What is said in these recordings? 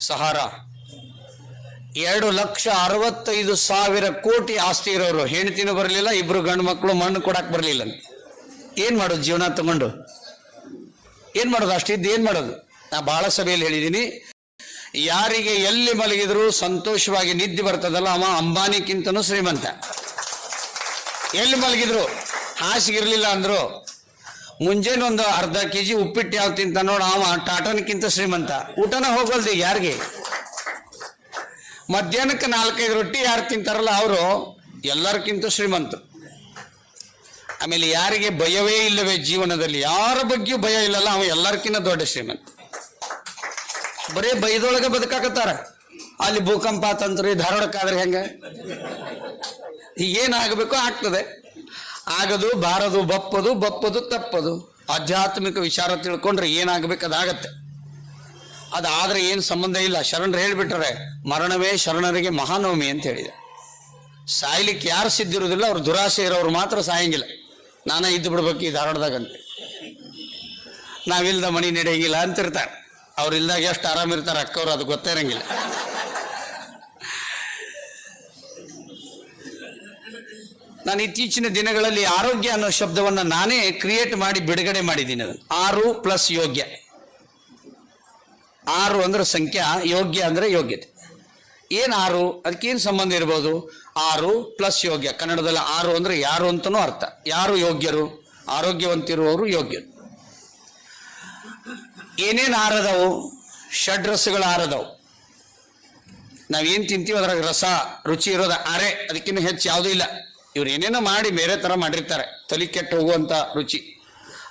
ಸಹಾರಾ 2,65,000 ಕೋಟಿ ಆಸ್ತಿ ಇರೋರು, ಹೆಂಡತಿನೂ ಬರಲಿಲ್ಲ, ಇಬ್ರು ಗಂಡು ಮಕ್ಕಳು ಮಣ್ಣು ಕೊಡಕ್ಕೆ ಬರಲಿಲ್ಲ. ಏನು ಮಾಡೋದು? ಜೀವನ ತಗೊಂಡು ಏನು ಮಾಡೋದು? ಅಷ್ಟಿದ್ದು ಏನು ಮಾಡೋದು? ನಾ ಭಾಳ ಸಭೆಯಲ್ಲಿ ಹೇಳಿದ್ದೀನಿ, ಯಾರಿಗೆ ಎಲ್ಲಿ ಮಲಗಿದ್ರು ಸಂತೋಷವಾಗಿ ನಿದ್ದೆ ಬರ್ತದಲ್ಲ ಅವ ಅಂಬಾನಿಕ್ಕಿಂತನೂ ಶ್ರೀಮಂತ. ಎಲ್ಲಿ ಮಲಗಿದ್ರು ಹಾಸಿಗಿರ್ಲಿಲ್ಲ ಅಂದ್ರು ಮುಂಜಾನೆ ಒಂದು ಅರ್ಧ kg ಉಪ್ಪಿಟ್ಟು ಯಾವ ತಿಂತ ನೋಡ ಅವ ಟಾಟನ್ಕಿಂತ ಶ್ರೀಮಂತ. ಊಟನ ಹೋಗಲ್ದು ಯಾರಿಗೆ. ಮಧ್ಯಾಹ್ನಕ್ಕೆ 4-5 ರೊಟ್ಟಿ ಯಾರು ತಿಂತಾರಲ್ಲ ಅವರು ಎಲ್ಲರಿಗಿಂತ ಶ್ರೀಮಂತರು. ಆಮೇಲೆ ಯಾರಿಗೆ ಭಯವೇ ಇಲ್ಲವೇ ಜೀವನದಲ್ಲಿ, ಯಾರ ಬಗ್ಗೆಯೂ ಭಯ ಇಲ್ಲಲ್ಲ ಅವ ಎಲ್ಲರಿಗಿಂತ ದೊಡ್ಡ ಶ್ರೀಮಂತ. ಬರೇ ಭಯದೊಳಗೆ ಬದುಕಾಕತ್ತಾರ. ಅಲ್ಲಿ ಭೂಕಂಪ ಆತಂತ್ರಿ, ಧಾರವಾಡಕ್ಕಾದ್ರೆ ಹೆಂಗ? ಏನಾಗಬೇಕೋ ಆಗ್ತದೆ. ಆಗದು ಬಾರದು, ಬಪ್ಪದು ಬಪ್ಪದು ತಪ್ಪದು. ಆಧ್ಯಾತ್ಮಿಕ ವಿಚಾರ ತಿಳ್ಕೊಂಡ್ರೆ ಏನಾಗಬೇಕು ಅದಾಗತ್ತೆ. ಅದಾದ್ರೆ ಏನು ಸಂಬಂಧ ಇಲ್ಲ. ಶರಣರು ಹೇಳಿಬಿಟ್ರೆ ಮರಣವೇ ಶರಣರಿಗೆ ಮಹಾನವಮಿ ಅಂತ ಹೇಳಿದೆ. ಸಾಯ್ಲಿಕ್ಕೆ ಯಾರು ಸಿದ್ಧಿರುವುದಿಲ್ಲ, ಅವ್ರು ದುರಾಸೆ ಇರೋರು ಮಾತ್ರ ಸಾಯಂಗಿಲ್ಲ. ನಾನೇ ಇದ್ದು ಬಿಡ್ಬೇಕು ಈ ಧಾರವಾಡದಾಗಂತ. ನಾವಿಲ್ದ ಮಣಿ ನಡೆಯಂಗಿಲ್ಲ ಅಂತಿರ್ತಾರೆ. ಅವ್ರು ಇಲ್ದಾಗ ಎಷ್ಟು ಆರಾಮಿರ್ತಾರೆ ಅಕ್ಕವ್ರು, ಅದು ಗೊತ್ತೇ ಇರಂಗಿಲ್ಲ. ನಾನು ಇತ್ತೀಚಿನ ದಿನಗಳಲ್ಲಿ ಆರೋಗ್ಯ ಅನ್ನೋ ಶಬ್ದವನ್ನು ನಾನೇ ಕ್ರಿಯೇಟ್ ಮಾಡಿ ಬಿಡುಗಡೆ ಮಾಡಿದ್ದೀನಿ. ಅದನ್ನು 6 + ಯೋಗ್ಯ. 6 ಅಂದ್ರೆ ಸಂಖ್ಯಾ, ಯೋಗ್ಯ ಅಂದ್ರೆ ಯೋಗ್ಯತೆ. ಏನು 6? ಅದಕ್ಕೇನು ಸಂಬಂಧ ಇರ್ಬೋದು? 6 + ಯೋಗ್ಯ. ಕನ್ನಡದಲ್ಲಿ 6 ಅಂದ್ರೆ ಯಾರು ಅಂತನೂ ಅರ್ಥ. ಯಾರು ಯೋಗ್ಯರು? ಆರೋಗ್ಯವಂತಿರುವವರು ಯೋಗ್ಯರು. ಏನೇನು 6 ಅದಾವು? ಷಡ್ರಸಗಳು 6 ಅದಾವು. ನಾವೇನು ತಿಂತೀವಿ ಅದ್ರಾಗ ರಸ ರುಚಿ ಇರೋದು 6. ಅದಕ್ಕಿಂತ ಹೆಚ್ಚು ಯಾವುದೂ ಇಲ್ಲ. ಇವ್ರು ಏನೇನೋ ಮಾಡಿ ಬೇರೆ ಥರ ಮಾಡಿರ್ತಾರೆ, ತಲೆ ಕೆಟ್ಟು ಹೋಗುವಂಥ ರುಚಿ.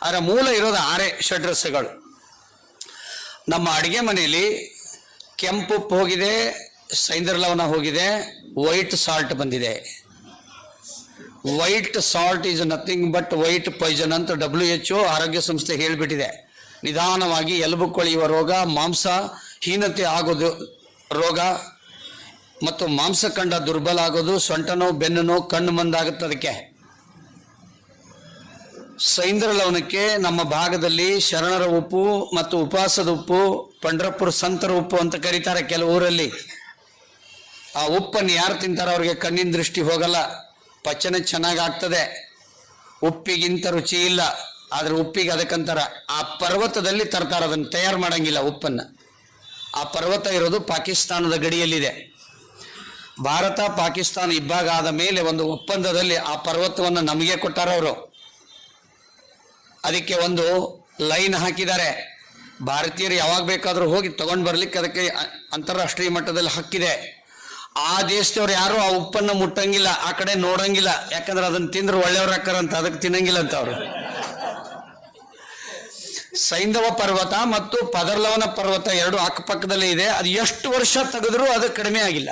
ಅದರ ಮೂಲ ಇರೋದು 6 ಷಡ್ರಸಗಳು. ನಮ್ಮ ಅಡುಗೆ ಮನೆಯಲ್ಲಿ ಕೆಂಪು ಉಪ್ಪು ಹೋಗಿದೆ, ಸೈಂಧವ ಲವಣ ಹೋಗಿದೆ, ವೈಟ್ ಸಾಲ್ಟ್ ಬಂದಿದೆ. White salt is nothing but white poison ಅಂತ WHO ಆರೋಗ್ಯ ಸಂಸ್ಥೆ ಹೇಳಿಬಿಟ್ಟಿದೆ. ನಿಧಾನವಾಗಿ ಎಲುಬು ಕೊಳೆಯುವ ರೋಗ, ಮಾಂಸ ಹೀನತೆ ಆಗೋದು ರೋಗ, ಮತ್ತು ಮಾಂಸಖಂಡ ದುರ್ಬಲ ಆಗೋದು, ಸೊಂಟ ನೋವು, ಬೆನ್ನು ನೋವು, ಕಣ್ಣು ಮಂದಾಗುತ್ತೆ. ಅದಕ್ಕೆ ಸೈಂಧವ ಲವಣಕ್ಕೆ ನಮ್ಮ ಭಾಗದಲ್ಲಿ ಶರಣರ ಉಪ್ಪು ಮತ್ತು ಉಪವಾಸದ ಉಪ್ಪು, ಪಂಡ್ರಪುರ ಸಂತರ ಉಪ್ಪು ಅಂತ ಕರೀತಾರೆ ಕೆಲವು ಊರಲ್ಲಿ. ಆ ಉಪ್ಪನ್ನು ಯಾರು ತಿಂತಾರೋ ಅವ್ರಿಗೆ ಕಣ್ಣಿನ ದೃಷ್ಟಿ ಹೋಗಲ್ಲ, ಪಚನ ಚೆನ್ನಾಗಿ ಆಗ್ತದೆ. ಉಪ್ಪಿಗಿಂತ ರುಚಿ ಇಲ್ಲ. ಆದ್ರೆ ಉಪ್ಪಿಗೆ ಅದಕ್ಕಂತಾರ. ಆ ಪರ್ವತದಲ್ಲಿ ತರ್ತಾರೆ, ಅದನ್ನು ತಯಾರು ಮಾಡಂಗಿಲ್ಲ ಉಪ್ಪನ್ನು. ಆ ಪರ್ವತ ಇರೋದು ಪಾಕಿಸ್ತಾನದ ಗಡಿಯಲ್ಲಿದೆ. ಭಾರತ ಪಾಕಿಸ್ತಾನ ಇಬ್ಬಾಗ ಆದ ಮೇಲೆ ಒಂದು ಒಪ್ಪಂದದಲ್ಲಿ ಆ ಪರ್ವತವನ್ನು ನಮಗೆ ಕೊಟ್ಟಾರ ಅವರು. ಅದಕ್ಕೆ ಒಂದು ಲೈನ್ ಹಾಕಿದ್ದಾರೆ. ಭಾರತೀಯರು ಯಾವಾಗ ಬೇಕಾದರೂ ಹೋಗಿ ತಗೊಂಡು ಬರ್ಲಿಕ್ಕೆ ಅದಕ್ಕೆ ಅಂತಾರಾಷ್ಟ್ರೀಯ ಮಟ್ಟದಲ್ಲಿ ಹಕ್ಕಿದೆ. ಆ ದೇಶದವ್ರು ಯಾರು ಆ ಉಪ್ಪನ್ನು ಮುಟ್ಟಂಗಿಲ್ಲ, ಆ ಕಡೆ ನೋಡಂಗಿಲ್ಲ. ಯಾಕಂದ್ರೆ ಅದನ್ನು ತಿಂದ್ರೆ ಒಳ್ಳೆಯವ್ರು ಹಾಕಾರಂತ, ಅದಕ್ಕೆ ತಿನ್ನಂಗಿಲ್ಲ ಅಂತ ಅವರು. ಸೈಂಧವ ಪರ್ವತ ಮತ್ತು ಪದರ್ಲವನ ಪರ್ವತ 2 ಅಕ್ಕಪಕ್ಕದಲ್ಲೇ ಇದೆ. ಅದು ಎಷ್ಟು ವರ್ಷ ತೆಗೆದ್ರೂ ಅದು ಕಡಿಮೆ ಆಗಿಲ್ಲ.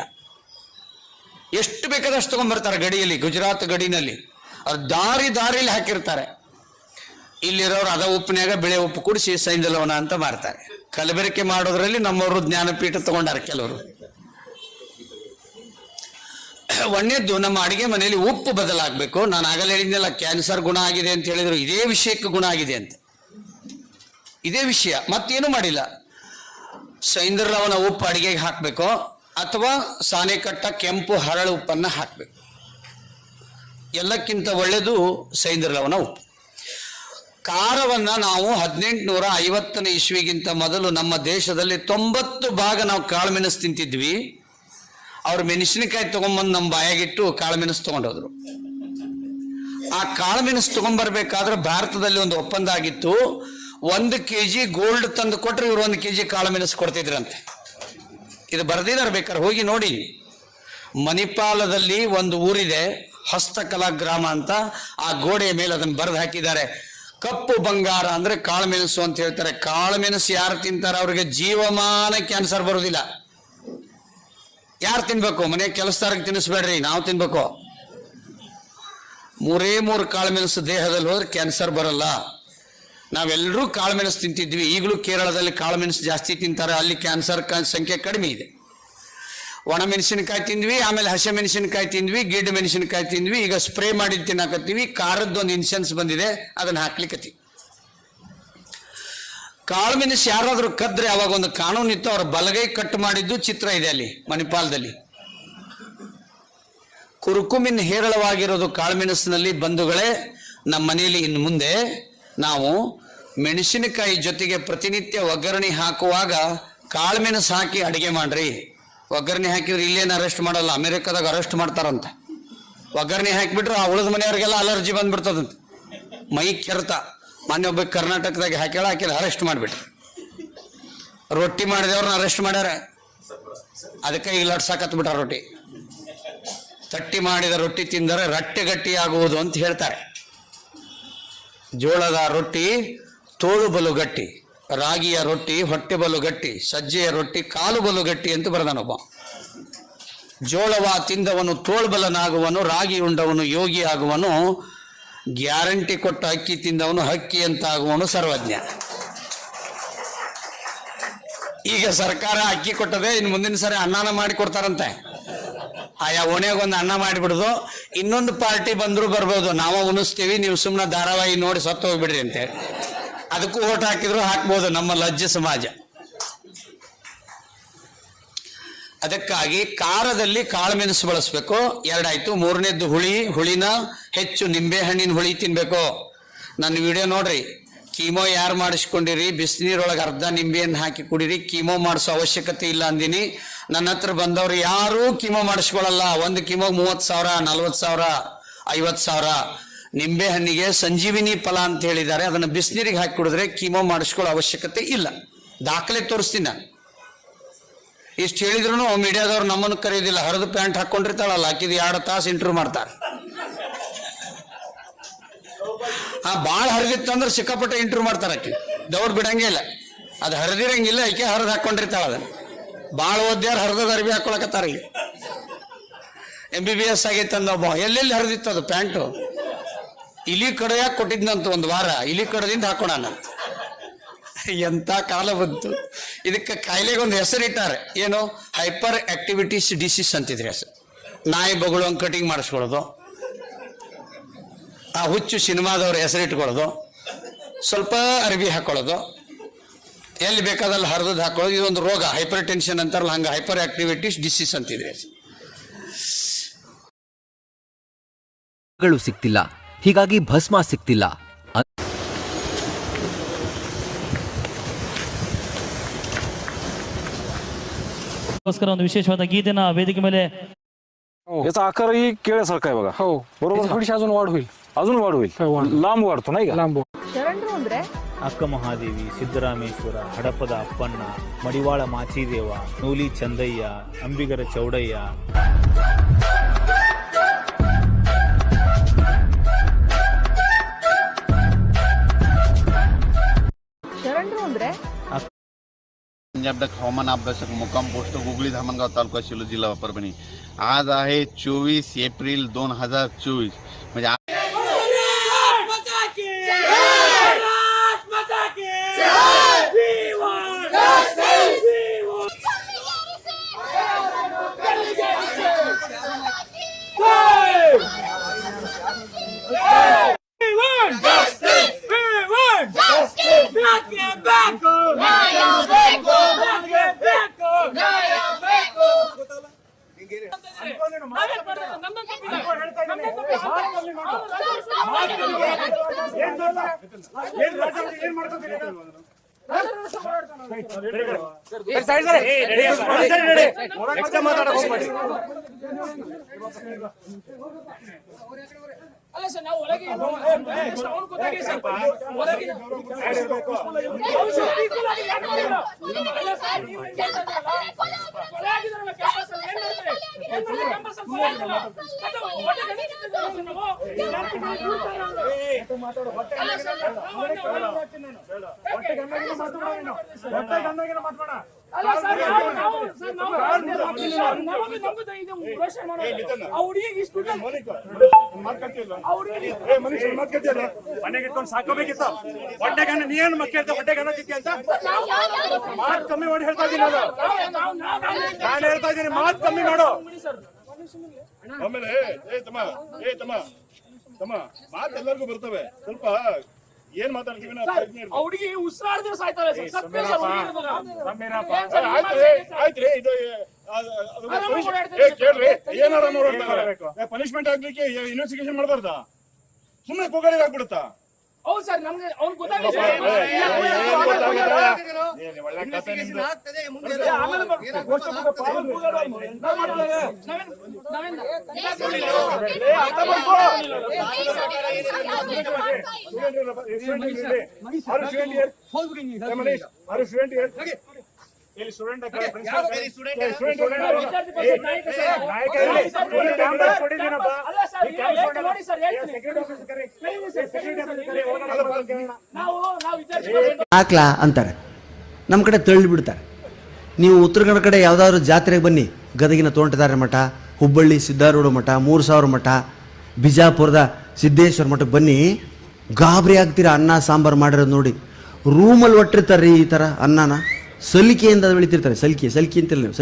ಎಷ್ಟು ಬೇಕಾದಷ್ಟು ತಗೊಂಡ್ಬರ್ತಾರೆ ಗಡಿಯಲ್ಲಿ, ಗುಜರಾತ್ ಗಡಿನಲ್ಲಿ. ಅದು ದಾರಿಯಲ್ಲಿ ಹಾಕಿರ್ತಾರೆ. ಇಲ್ಲಿರೋರು ಅದ ಉಪ್ಪಿನಾಗ ಬಿಳೆ ಉಪ್ಪು ಕೂಡಿಸಿ ಸೈಂಧವ ಲವಣ ಅಂತ ಮಾರ್ತಾರೆ. ಕಲಬೆರಕೆ ಮಾಡೋದ್ರಲ್ಲಿ ನಮ್ಮವರು ಜ್ಞಾನಪೀಠ ತಗೊಂಡಾರೆ ಕೆಲವರು. ಒಂದೇದ್ದು, ನಮ್ಮ ಅಡಿಗೆ ಮನೆಯಲ್ಲಿ ಉಪ್ಪು ಬದಲಾಗಬೇಕು. ನಾನು ಆಗಲೇ ಹೇಳಿದ್ನಲ್ಲ, ಕ್ಯಾನ್ಸರ್ ಗುಣ ಆಗಿದೆ ಅಂತ ಹೇಳಿದ್ರು, ಇದೇ ವಿಷಯಕ್ಕೆ ಗುಣ ಆಗಿದೆ ಅಂತ. ಇದೇ ವಿಷಯ, ಮತ್ತೇನು ಮಾಡಿಲ್ಲ. ಸೈಂಧವ ಲವಣ ಉಪ್ಪು ಅಡಿಗೆಗೆ ಹಾಕಬೇಕು, ಅಥವಾ ಸಾನೆಕಟ್ಟ ಕೆಂಪು ಹರಳು ಉಪ್ಪನ್ನು ಹಾಕಬೇಕು. ಎಲ್ಲಕ್ಕಿಂತ ಒಳ್ಳೆಯದು ಸೈಂಧವ ಲವಣ ಉಪ್ಪು. ಖಾರವನ್ನು ನಾವು 1850ನೇ ಇಸ್ವಿಗಿಂತ ಮೊದಲು ನಮ್ಮ ದೇಶದಲ್ಲಿ 90 ಭಾಗ ನಾವು ಕಾಳು ಮೆಣಸು ತಿಂತಿದ್ವಿ. ಅವ್ರು ಮೆಣಸಿನಕಾಯಿ ತೊಗೊಂಬಂದು ನಮ್ಮ ಬಾಯಾಗಿಟ್ಟು ಕಾಳು ಮೆಣಸು ತೊಗೊಂಡೋದ್ರು. ಆ ಕಾಳು ಮೆಣಸು ತೊಗೊಂಬರ್ಬೇಕಾದ್ರೆ ಭಾರತದಲ್ಲಿ ಒಂದು ಒಪ್ಪಂದ ಆಗಿತ್ತು. 1 kg ಗೋಲ್ಡ್ ತಂದು ಕೊಟ್ಟರೆ ಇವರು 1 kg ಕಾಳು ಮೆಣಸು ಕೊಡ್ತಿದ್ರಂತೆ. ಇದು ಬರೆದಿದ್ದಾರೆ, ಬೇಕಾದ್ರೆ ಹೋಗಿ ನೋಡಿ. ಮಣಿಪಾಲದಲ್ಲಿ ಒಂದು ಊರಿದೆ, ಹಸ್ತಕಲಾ ಗ್ರಾಮ ಅಂತ. ಆ ಗೋಡೆಯ ಮೇಲೆ ಅದನ್ನು ಬರೆದು ಹಾಕಿದ್ದಾರೆ. ಕಪ್ಪು ಬಂಗಾರ ಅಂದ್ರೆ ಕಾಳು ಮೆಣಸು ಅಂತ ಹೇಳ್ತಾರೆ. ಕಾಳು ಮೆಣಸು ಯಾರು ತಿಂತಾರೆ ಅವ್ರಿಗೆ ಜೀವಮಾನ ಕ್ಯಾನ್ಸರ್ ಬರೋದಿಲ್ಲ. ಯಾರು ತಿನ್ಬೇಕು? ಮನೆ ಕೆಲಸದಾರಿಗೆ ತಿನ್ನಿಸ್ಬೇಡ್ರಿ, ನಾವು ತಿನ್ಬೇಕು. 3 ಕಾಳು ಮೆಣಸು ದೇಹದಲ್ಲಿ ಹೋದ್ರೆ ಕ್ಯಾನ್ಸರ್ ಬರಲ್ಲ. ನಾವೆಲ್ಲರೂ ಕಾಳು ಮೆಣಸು ತಿಂತಿದ್ವಿ. ಈಗಲೂ ಕೇರಳದಲ್ಲಿ ಕಾಳು ಮೆಣಸು ಜಾಸ್ತಿ ತಿಂತಾರೆ, ಅಲ್ಲಿ ಕ್ಯಾನ್ಸರ್ ಸಂಖ್ಯೆ ಕಡಿಮೆ ಇದೆ. ಒಣ ಮೆಣಸಿನಕಾಯಿ ತಿಂದ್ವಿ, ಆಮೇಲೆ ಹಸಿ ಮೆಣಸಿನಕಾಯಿ ತಿಂದ್ವಿ, ಗಿಡ್ಡ ಮೆಣಸಿನಕಾಯಿ ತಿಂದ್ವಿ. ಈಗ ಸ್ಪ್ರೇ ಮಾಡಿ ತಿನ್ನಾಕತ್ತೀವಿ. ಖಾರದ್ದೊಂದು ಇನ್ಸೆನ್ಸ್ ಬಂದಿದೆ, ಅದನ್ನು ಹಾಕ್ಲಿಕ್ಕತ್ತೀವಿ. ಕಾಳುಮೆಣಸು ಯಾರಾದರೂ ಕದ್ರೆ ಅವಾಗ ಒಂದು ಕಾನೂನು ಇತ್ತು, ಅವ್ರ ಬಲಗೈ ಕಟ್ ಮಾಡಿದ್ದು ಚಿತ್ರ ಇದೆ ಅಲ್ಲಿ ಮಣಿಪಾಲದಲ್ಲಿ. ಕುರುಕುಮಿನ್ ಹೇರಳವಾಗಿರೋದು ಕಾಳುಮೆಣಸಿನಲ್ಲಿ. ಬಂಧುಗಳೇ, ನಮ್ಮ ಮನೆಯಲ್ಲಿ ಇನ್ನು ಮುಂದೆ ನಾವು ಮೆಣಸಿನಕಾಯಿ ಜೊತೆಗೆ ಪ್ರತಿನಿತ್ಯ ಒಗ್ಗರಣೆ ಹಾಕುವಾಗ ಕಾಳುಮೆಣಸು ಹಾಕಿ ಅಡುಗೆ ಮಾಡ್ರಿ. ಒಗ್ಗರಣೆ ಹಾಕಿದ್ರೆ ಇಲ್ಲೇನು ಅರೆಸ್ಟ್ ಮಾಡಲ್ಲ, ಅಮೆರಿಕದಾಗ ಅರೆಸ್ಟ್ ಮಾಡ್ತಾರಂತೆ. ಒಗ್ಗರಣೆ ಹಾಕಿಬಿಟ್ರೆ ಆ ಉಳಿದ ಮನೆಯವ್ರಿಗೆಲ್ಲ ಅಲರ್ಜಿ ಬಂದ್ಬಿಡ್ತದಂತೆ, ಮೈ ಕೆರೆತ. ಮೊನ್ನೆ ಒಬ್ಬ ಕರ್ನಾಟಕದಾಗ ಹಾಕಿಲ್ಲ ಅರೆಸ್ಟ್ ಮಾಡಿಬಿಟ್ರು. ರೊಟ್ಟಿ ಮಾಡಿದವ್ರನ್ನ ಅರೆಸ್ಟ್ ಮಾಡ್ಯಾರ, ಅದಕ್ಕೆ ಈಗ ಲಟ್ಸಾಕತ್ಬಿಟ್ಟಾರ. ರೊಟ್ಟಿ ತಟ್ಟಿ ಮಾಡಿದ ರೊಟ್ಟಿ ತಿಂದರೆ ರಟ್ಟೆ ಗಟ್ಟಿ ಆಗುವುದು ಅಂತ ಹೇಳ್ತಾರೆ. ಜೋಳದ ರೊಟ್ಟಿ ತೋಳು ಬಲು ಗಟ್ಟಿ, ರಾಗಿಯ ರೊಟ್ಟಿ ಹೊಟ್ಟೆ ಬಲು ಗಟ್ಟಿ, ಸಜ್ಜೆಯ ರೊಟ್ಟಿ ಕಾಲು ಬಲು ಗಟ್ಟಿ ಅಂತ ಬರೆದಾನೊಬ್ಬ. ಜೋಳವ ತಿಂದವನು ತೋಳ್ಬಲನಾಗುವನು, ರಾಗಿ ಉಂಡವನು ಯೋಗಿ ಆಗುವನು, ಗ್ಯಾರಂಟಿ ಕೊಟ್ಟ ಅಕ್ಕಿ ತಿಂದವನು ಹಕ್ಕಿ ಅಂತ ಆಗುವನು ಸರ್ವಜ್ಞ. ಈಗ ಸರ್ಕಾರ ಅಕ್ಕಿ ಕೊಟ್ಟದೆ, ಇನ್ನು ಮುಂದಿನ ಸರಿ ಅನ್ನನ ಮಾಡಿ ಕೊಡ್ತಾರಂತೆ. ಆಯಾ ಓಣ್ಯಾಗೊಂದು ಅನ್ನ ಮಾಡಿಬಿಡುದು, ಇನ್ನೊಂದು ಪಾರ್ಟಿ ಬಂದ್ರು ಬರ್ಬೋದು, ನಾವ ಉಣಿಸ್ತೀವಿ, ನೀವು ಸುಮ್ಮನೆ ಧಾರಾವಾಹಿ ನೋಡಿ ಸತ್ತು ಹೋಗ್ಬಿಡ್ರಿ ಅಂತೇಳಿ. ಅದಕ್ಕೂ ಓಟ್ ಹಾಕಿದ್ರು ಹಾಕ್ಬೋದು ನಮ್ಮ ಲಜ್ಜೆ ಸಮಾಜ. ಅದಕ್ಕಾಗಿ ಖಾರದಲ್ಲಿ ಕಾಳುಮೆಣಸು ಬಳಸಬೇಕು. ಎರಡಾಯ್ತು. ಮೂರನೇದ್ದು ಹುಳಿನ ಹೆಚ್ಚು ನಿಂಬೆಹಣ್ಣಿನ ಹುಳಿ ತಿನ್ಬೇಕು. ನನ್ನ ವಿಡಿಯೋ ನೋಡ್ರಿ. ಕೀಮೋ ಯಾರು ಮಾಡಿಸ್ಕೊಂಡಿರಿ, ಬಿಸಿನೀರೊಳಗೆ ಅರ್ಧ ನಿಂಬೆಹಣ್ಣು ಹಾಕಿ ಕುಡೀರಿ. ಕೀಮೋ ಮಾಡಿಸೋ ಅವಶ್ಯಕತೆ ಇಲ್ಲ ಅಂದಿನಿ. ನನ್ನ ಹತ್ರ ಬಂದವರು ಯಾರೂ ಕೀಮೋ ಮಾಡಿಸ್ಕೊಳ್ಳಲ್ಲ. ಒಂದು ಕೀಮೋ 30,000, 40,000, 50,000. ನಿಂಬೆಹಣ್ಣಿಗೆ ಸಂಜೀವಿನಿ ಫಲ ಅಂತ ಹೇಳಿದ್ದಾರೆ, ಅದನ್ನು ಬಿಸಿನೀರಿಗೆ ಹಾಕಿ ಕುಡಿದ್ರೆ ಕೀಮೋ ಮಾಡಿಸ್ಕೊಳ್ಳೋ ಅವಶ್ಯಕತೆ ಇಲ್ಲ. ದಾಖಲೆ ತೋರಿಸ್ತೀನಿ ನಾನು. ಇಷ್ಟು ಹೇಳಿದ್ರು ಮೀಡಿಯಾದವ್ರು ನಮ್ಮನ್ನು ಕರೆಯೋದಿಲ್ಲ. ಹರಿದು ಪ್ಯಾಂಟ್ ಹಾಕೊಂಡಿರ್ತಾಳಲ್ಲ, ಹಾಕಿದ್ 2 ತಾಸು ಇಂಟರ್ವ್ಯೂ ಮಾಡ್ತಾರೆ. ಭಾಳ ಹರಿದಿತ್ತಂದ್ರೆ ಸಿಕ್ಕಾಪಟ್ಟೆ ಇಂಟರ್ವ್ಯೂ ಮಾಡ್ತಾರೆ. ಆಕಿ ದೌಡ್ ಬಿಡಂಗೇ ಇಲ್ಲ. ಅದು ಹರಿದಿರಂಗಿಲ್ಲ, ಆಕೆ ಹರಿದು ಹಾಕೊಂಡಿರ್ತಾಳ. ಅದನ್ನು ಭಾಳ ಓದ್ಯಾರು ಹರಿದ ಅರ್ಬಿ ಹಾಕೊಳಕತ್ತಾರ. ಈಗ MBBS ಆಗೈತೆ ಅಂದೊಬ್ಬ, ಎಲ್ಲೆಲ್ಲಿ ಹರಿದಿತ್ತು ಅದು ಪ್ಯಾಂಟು. ಇಲಿ ಕಡೆಯಾಗಿ ಕೊಟ್ಟಿದ್ನಂತ ಒಂದು ವಾರ, ಇಲಿ ಕಡದಿಂದ ಹಾಕೋಣ. ಎಂಥ ಕಾಲ ಬಂತು. ಇದಕ್ಕೆ ಕಾಯಿಲೆಗೊಂದು ಹೆಸರಿಟ್ಟಾರೆ, ಏನು ಹೈಪರ್ ಆಕ್ಟಿವಿಟೀಸ್ ಡಿಸೀಸ್ ಅಂತಿದ್ರೆ ಹೆಸರು. ನಾಯಿ ಬಗಳು ಹಂಗೆ ಕಟಿಂಗ್ ಮಾಡಿಸ್ಕೊಳ್ಳೋದು, ಆ ಹುಚ್ಚು ಸಿನಿಮಾದವ್ರ ಹೆಸರಿಟ್ಕೊಳ್ಳೋದು, ಸ್ವಲ್ಪ ಅರ್ಬಿ ಹಾಕೊಳ್ಳೋದು, ಎಲ್ಲಿ ಬೇಕಾದಲ್ಲಿ ಹರಿದು ಹಾಕೊಳ್ಳೋದು. ಇದೊಂದು ರೋಗ, ಹೈಪರ್ ಟೆನ್ಷನ್ ಅಂತಾರಲ್ಲ, ಹಂಗೆ ಹೈಪರ್ ಆಕ್ಟಿವಿಟೀಸ್ ಡಿಸೀಸ್ ಅಂತಿದ್ರೆ. ಸಿಗ್ತಿಲ್ಲ, ಹೀಗಾಗಿ ಭಸ್ಮ ಸಿಗ್ತಿಲ್ಲ. ಒಂದು विशेषवाದ गीतेना वेदिके ಮೇಲೆ याचा आकार ही केळ्यासारखा आहे बघा. हो बरोबर. थोडीशी अजून वाढ होईल. लांब वाढतो नाही का? लांब. ಶರಣರು ಅಂದ್ರೆ ಅಕ್ಕ ಮಹಾದೇವಿ, ಸಿದ್ದರಾಮೇಶ್ವರ, ಹಡಪದ ಅಪ್ಪಣ್ಣ, ಮಡಿವಾಳ ಮಾಚಿದೇವ, ನೂಲಿ ಚಂದಯ್ಯ, ಅಂಬಿಗರ ಚೌಡಯ್ಯ. ಶರಣರು ಅಂದ್ರೆ पंजाब हवामान अभ्यासक मुक्काम पोस्ट गुगली धामणगाव तालुका शिलो जिल्हा परभणी. आज आहे 24 एप्रिल 2024. म्हणजे ಅಲ್ಲ ಸರ್, ನಾವು ಒಳಗೆ ಗೊತ್ತಾಗಿ ಸರ್ ಮನೆಗೆ ಸಾಕೋಬೇಕಿತ್ತು. ಹೊಟ್ಟೆಗನ್ನ ನೀನು ಮಕ್ಕಳು ಹೊಟ್ಟೆಗನ್ನ ಅಂತ ಮಾತು ಕಮ್ಮಿ ಮಾಡಿ ಹೇಳ್ತಾ ಇದ್ದೀನಿ. ನಾನು ಹೇಳ್ತಾ ಇದ್ದೀನಿ, ಮಾತು ಕಮ್ಮಿ ಮಾಡು. ಆಮೇಲೆ ತಮ್ಮ ಮಾತು ಎಲ್ಲರಿಗೂ ಬರ್ತವೆ. ಸ್ವಲ್ಪ ಏನ್ ಮಾತಾಡ್ತೀವಿ ಹುಡುಗಿ ಉಸಿರಾಡ್ದ್ರೆ ಸಾಯ್ತಾರೆ ಸರ್. ಸತ್ಯ ಸರ್ ಹುಡುಗಿ ಇರೋದು. ಆಯ್ತ್ರಿ ಇದು ಕೇಳ್ರಿ ಏನಾರ ಪನಿಷ್ಮೆಂಟ್ ಆಗ್ಲಿಕ್ಕೆ ಇನ್ವೆಸ್ಟಿಗೇಷನ್ ಮಾಡಬಾರ್ದ? ಸುಮ್ಮನೆ ಕೂಗಾಡಿಗೆ ಆಗ್ಬಿಡುತ್ತಾ? ಹೌದು ಸರ್, ನಮ್ಗೆ ಅವ್ನು ಗೊತ್ತಾಗಲಿ ಸರ್. ಹಾಕ್ಲಾ ಅಂತಾರೆ, ನಮ್ಮ ಕಡೆ ತಳ್ಳಿ ಬಿಡ್ತಾರೆ. ನೀವು ಉತ್ತರ ಕನ್ನಡ ಕಡೆ ಯಾವುದಾದ್ರು ಜಾತ್ರೆಗೆ ಬನ್ನಿ, ಗದಗಿನ ತೋಂಟದಾರ್ಯ ಮಠ, ಹುಬ್ಬಳ್ಳಿ ಸಿದ್ಧಾರೂಢ ಮಠ, 3000 ಮಠ, ಬಿಜಾಪುರದ ಸಿದ್ದೇಶ್ವರ ಮಠಕ್ಕೆ ಬನ್ನಿ, ಗಾಬರಿ ಆಗ್ತೀರಾ. ಅನ್ನ ಸಾಂಬಾರು ಮಾಡಿರೋದು ನೋಡಿ, ರೂಮಲ್ಲಿ ಒಟ್ಟಿರ್ತಾರೆ ಈ ಥರ ಅನ್ನನ, ಸಲಿಕೆಯಿಂದ ಬೆಳಿತಿರ್ತಾರೆ. ಸಲಿಕೆ ಅಂತಿಲ್ಲ ನೀವು,